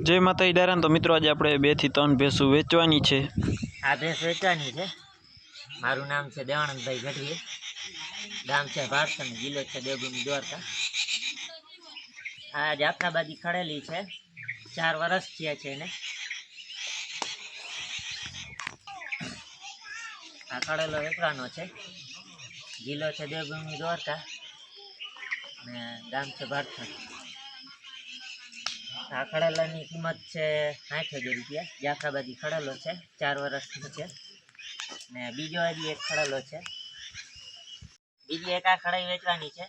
जय माता ईडारान। तो मित्रों आज આપણે 2 થી 3 ભેંસો વેચવાની છે। આ ભેંસ વેચવાની છે। મારું નામ છે દેવાનંદભાઈ ગઢવી, ગામ છે ભારસન, જિલ્લો છે દેવભૂમિ દ્વારકા। આ જાફરાબાદી ખડેલી છે, 4 વર્ષ થયા છે એને। આ ખડેલો વેચવાનો છે, જિલ્લો છે દેવભૂમિ દ્વારકા ને ગામ છે ભારસન। આ ખડેલાની કિંમત છે 60,000 રૂપિયા। જાફરાબાદી ખડેલો છે, 4 વર્ષનો છે ને બીજો હજી એક ખડેલો છે। બીજી એક આ ખડાઈ વેચવાની છે।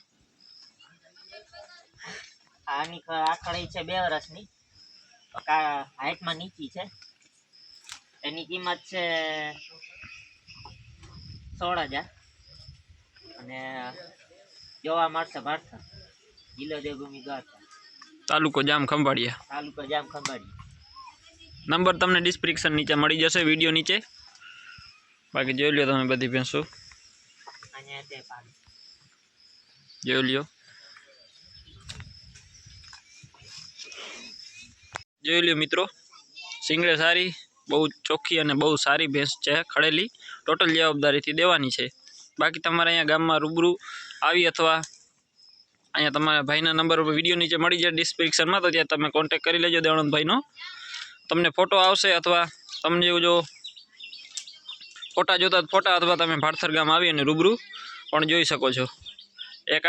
આની આ ખડાઈ છે 2 વર્ષની, હાઈટમાં નીચી છે। એની કિંમત છે 16,000 અને જોવા મળશે ભારસન, જિલ્લો દેવભૂમિ દ્વારકા, તાલુકો જામ ખંભાળિયા। તાલુકો જામ ખંભાળિયા। નંબર તમને ડિસ્ક્રિપ્શન નીચે મળી જશે, વિડિયો નીચે। બાકી જોઈ લ્યો તમે બધી ભેંસો, અહીંયા તે પાડી જોઈ લ્યો, જોઈ લ્યો મિત્રો। સિંગડે સારી, બહુ ચોખ્ખી અને બહુ સારી ભેંસ છે ખડેલી। ટોટલ જવાબદારીથી દેવાની છે। બાકી તમારે અહીંયા ગામમાં રૂબરૂ આવી અથવા અહીંયા તમારા ભાઈના નંબર પર વિડીયો નીચે મળી જાય ડિસ્ક્રિપ્શનમાં, તો ત્યાં તમે કોન્ટેક્ટ કરી લેજો દેવાનંદભાઈનો। તમને ફોટો આવશે અથવા તમને જો ફોટા જોતા ફોટા અથવા તમે ભાડસર ગામ આવી અને રૂબરૂ પણ જોઈ શકો છો। એક